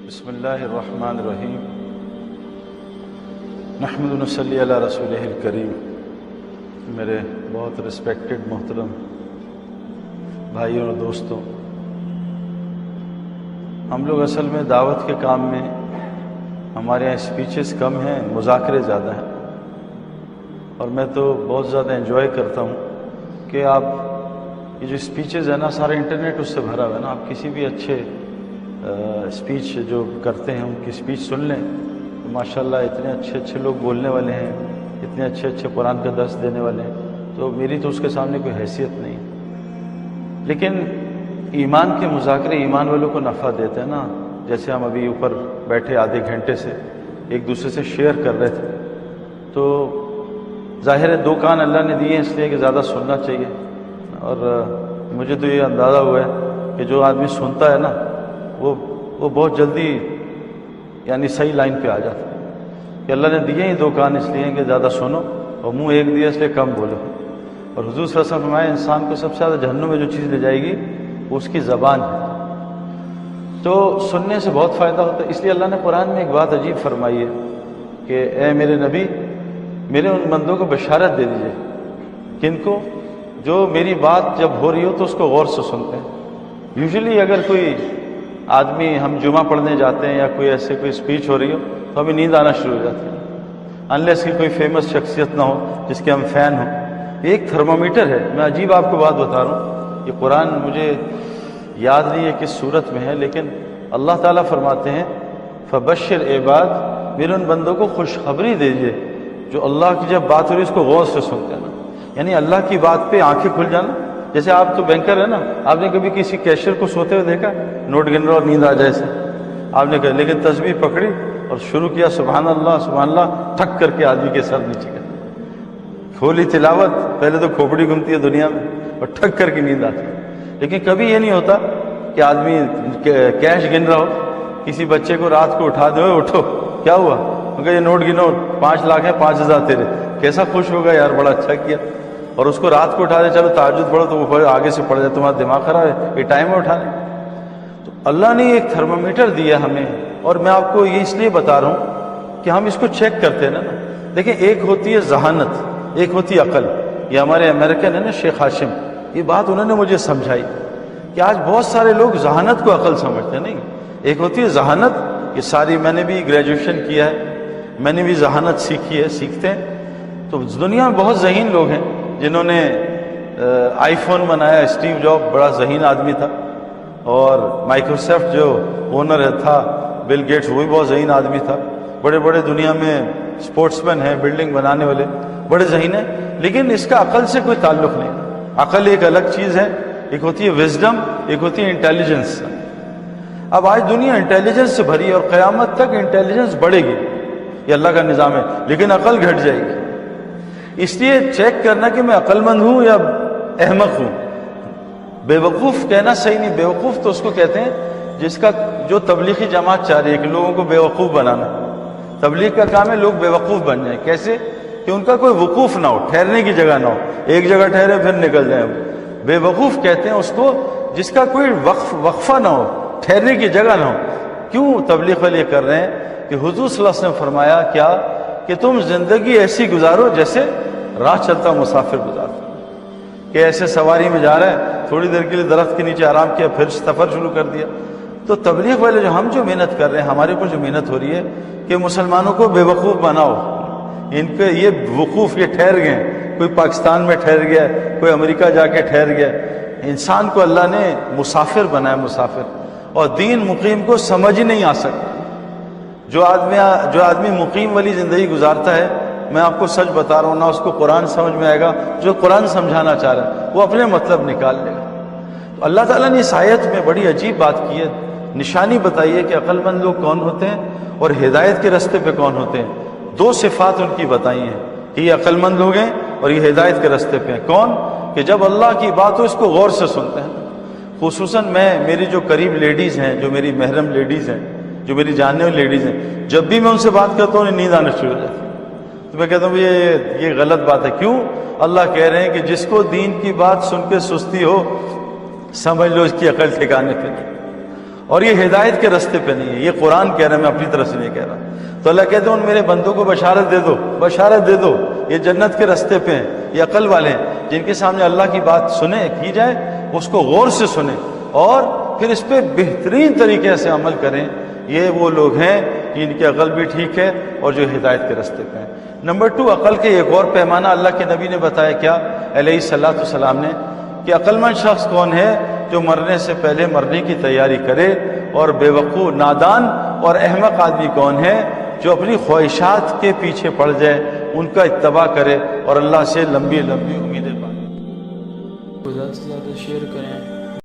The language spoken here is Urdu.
بسم اللہ الرحمن الرحیم نحمد و نصلی علی رسولہ الکریم۔ میرے بہت رسپیکٹڈ محترم بھائیوں اور دوستوں، ہم لوگ اصل میں دعوت کے کام میں ہمارے یہاں اسپیچز کم ہیں، مذاکرے زیادہ ہیں، اور میں تو بہت زیادہ انجوائے کرتا ہوں کہ آپ یہ جو اسپیچز ہیں نا، سارا انٹرنیٹ اس سے بھرا ہوا ہے نا، آپ کسی بھی اچھے اسپیچ جو کرتے ہیں ان کی اسپیچ سن لیں تو ماشاءاللہ اتنے اچھے اچھے لوگ بولنے والے ہیں، اتنے اچھے اچھے قرآن کا درس دینے والے ہیں، تو میری تو اس کے سامنے کوئی حیثیت نہیں۔ لیکن ایمان کے مذاکرے ایمان والوں کو نفع دیتے ہیں نا، جیسے ہم ابھی اوپر بیٹھے آدھے گھنٹے سے ایک دوسرے سے شیئر کر رہے تھے، تو ظاہر ہے دو کان اللہ نے دیے ہیں اس لیے کہ زیادہ سننا چاہیے، اور مجھے تو یہ اندازہ ہوا ہے کہ جو آدمی سنتا ہے نا وہ بہت جلدی یعنی صحیح لائن پہ آ جاتا ہے، کہ اللہ نے دیے ہی دو کان اس لیے کہ زیادہ سنو، اور منہ ایک دیا اس لیے کم بولو۔ اور حضور صلی اللہ علیہ وسلم فرمایا انسان کو سب سے زیادہ جہنم میں جو چیز لے جائے گی وہ اس کی زبان ہے، تو سننے سے بہت فائدہ ہوتا ہے۔ اس لیے اللہ نے قرآن میں ایک بات عجیب فرمائی ہے کہ اے میرے نبی، میرے ان بندوں کو بشارت دے دیجئے کن کو، جو میری بات جب ہو رہی ہو تو اس کو غور سے سنتے ہیں۔ یوزلی اگر کوئی آدمی، ہم جمعہ پڑھنے جاتے ہیں یا کوئی ایسے کوئی اسپیچ ہو رہی ہو تو ہمیں نیند آنا شروع ہو جاتی ہے، انلیس کہ کوئی فیمس شخصیت نہ ہو جس کے ہم فین ہوں۔ یہ ایک تھرمومیٹر ہے۔ میں عجیب آپ کو بات بتا رہا ہوں، یہ قرآن مجھے یاد نہیں ہے کس صورت میں ہے، لیکن اللہ تعالیٰ فرماتے ہیں فبشر عباد، میرے ان بندوں کو خوشخبری دیجیے جو اللہ کی جب بات ہو رہی ہے اس کو غور سے سنتے ہیں نا، یعنی اللہ کی بات پہ آنکھیں کھل جانا۔ جیسے آپ تو بینکر ہے نا، آپ نے کبھی کسی کیشیئر کو سوتے ہوئے دیکھا، نوٹ گن رہا اور نیند آ جائے سے آپ نے کہا، لیکن تسبیح پکڑی اور شروع کیا سبحان اللہ، ٹھک کر کے آدمی کے سر نیچے کر کھولی تلاوت، پہلے تو کھوپڑی گھومتی ہے دنیا میں اور ٹھک کر کے نیند آتی ہے۔ لیکن کبھی یہ نہیں ہوتا کہ آدمی کیش گن رہا ہو، کسی بچے کو رات کو اٹھا دے، اٹھو کیا ہوا، کہا یہ نوٹ گنو، 5 لاکھ ہے، 5,000 تیرے، کیسا خوش ہوگا یار، بڑا اچھا کیا۔ اور اس کو رات کو اٹھا دے، چلو تہجد پڑھو، تو وہ آگے سے پڑھ جائے، تمہارا دماغ خراب ہے، یہ ٹائم ہے اٹھانے۔ تو اللہ نے ایک تھرمومیٹر دیا ہمیں، اور میں آپ کو یہ اس لیے بتا رہا ہوں کہ ہم اس کو چیک کرتے ہیں نا۔ دیکھیں، ایک ہوتی ہے ذہانت، ایک ہوتی ہے عقل۔ یہ ہمارے امریکن ہے نا شیخ ہاشم، یہ بات انہوں نے مجھے سمجھائی کہ آج بہت سارے لوگ ذہانت کو عقل سمجھتے ہیں۔ نہیں، ایک ہوتی ہے ذہانت، یہ ساری میں نے بھی گریجویشن کیا ہے، میں نے بھی ذہانت سیکھی ہے، سیکھتے ہیں۔ تو دنیا میں بہت ذہین لوگ ہیں، جنہوں نے آئی فون بنایا، اسٹیو جاب بڑا ذہین آدمی تھا، اور مائکروسافٹ جو اونر تھا بل گیٹس، وہ بھی بہت ذہین آدمی تھا۔ بڑے بڑے دنیا میں اسپورٹس مین ہیں، بلڈنگ بنانے والے بڑے ذہین ہیں، لیکن اس کا عقل سے کوئی تعلق نہیں۔ عقل ایک الگ چیز ہے، ایک ہوتی ہے وزڈم، ایک ہوتی ہے انٹیلیجنس۔ اب آج دنیا انٹیلیجنس سے بھری ہے، اور قیامت تک انٹیلیجنس بڑھے گی، یہ اللہ کا نظام ہے، لیکن عقل گھٹ جائے گی۔ اس لیے چیک کرنا کہ میں عقل مند ہوں یا احمق ہوں۔ بے وقوف کہنا صحیح نہیں، بے وقوف تو اس کو کہتے ہیں جس کا جو تبلیغی جماعت چاہ رہی ہے کہ لوگوں کو بے وقوف بنانا۔ تبلیغ کا کام ہے لوگ بے وقوف بن جائیں، کیسے کہ ان کا کوئی وقوف نہ ہو، ٹھہرنے کی جگہ نہ ہو، ایک جگہ ٹھہرے پھر نکل جائیں۔ بے وقوف کہتے ہیں اس کو جس کا کوئی وقفہ نہ ہو، ٹھہرنے کی جگہ نہ ہو۔ کیوں تبلیغ والے کر رہے ہیں کہ حضور صلی اللہ علیہ وسلم نے فرمایا کیا کہ تم زندگی ایسی گزارو جیسے راہ چلتا مسافر گزارتا، کہ ایسے سواری میں جا رہا ہے، تھوڑی دیر کے لیے درخت کے نیچے آرام کیا، پھر سفر شروع کر دیا۔ تو تبلیغ والے ہم جو محنت کر رہے ہیں، ہمارے اوپر جو محنت ہو رہی ہے کہ مسلمانوں کو بے وقوف بناؤ، ان کے یہ وقوف، یہ ٹھہر گئے، کوئی پاکستان میں ٹھہر گیا، کوئی امریکہ جا کے ٹھہر گیا۔ انسان کو اللہ نے مسافر بنایا، مسافر، اور دین مقیم کو سمجھ ہی نہیں آ سکتا۔ جو آدمی مقیم والی زندگی گزارتا ہے، میں آپ کو سچ بتا رہا ہوں، نہ اس کو قرآن سمجھ میں آئے گا، جو قرآن سمجھانا چاہ رہا ہے وہ اپنے مطلب نکال لے گا۔ تو اللہ تعالیٰ نے اس آیت میں بڑی عجیب بات کی ہے، نشانی بتائی ہے کہ عقل مند لوگ کون ہوتے ہیں اور ہدایت کے راستے پہ کون ہوتے ہیں۔ دو صفات ان کی بتائی ہیں کہ یہ عقل مند لوگ ہیں اور یہ ہدایت کے راستے پہ ہیں۔ کون؟ کہ جب اللہ کی بات ہو اس کو غور سے سنتے ہیں۔ خصوصاً میری جو قریب لیڈیز ہیں، جو میری محرم لیڈیز ہیں، جو میری جاننے والی لیڈیز ہیں، جب بھی میں ان سے بات کرتا ہوں انہیں نیند آنا شروع ہو جاتی ہے۔ تو میں کہتا ہوں یہ غلط بات ہے۔ کیوں؟ اللہ کہہ رہے ہیں کہ جس کو دین کی بات سن کے سستی ہو، سمجھ لو اس کی عقل ٹھکانے پہ نہیں۔ اور یہ ہدایت کے راستے پہ نہیں ہے، یہ قرآن کہہ رہا ہے، میں اپنی طرف سے نہیں کہہ رہا۔ تو اللہ کہتے ہیں ان میرے بندوں کو بشارت دے دو، بشارت دے دو، یہ جنت کے راستے پہ ہیں، یہ عقل والے ہیں، جن کے سامنے اللہ کی بات سنیں کی جائے، اس کو غور سے سنیں اور پھر اس پہ بہترین طریقے سے عمل کریں۔ یہ وہ لوگ ہیں جن کی عقل بھی ٹھیک ہے اور جو ہدایت کے راستے پہ ہیں۔ نمبر 2، عقل کے ایک اور پیمانہ اللہ کے نبی نے بتایا کیا علیہ الصلوۃ والسلام نے، کہ عقل مند شخص کون ہے؟ جو مرنے سے پہلے مرنے کی تیاری کرے، اور بے وقوف نادان اور احمق آدمی کون ہے؟ جو اپنی خواہشات کے پیچھے پڑ جائے، ان کا اتباع کرے اور اللہ سے لمبی لمبی امیدیں پائے۔ زیادہ سے زیادہ شیئر کریں۔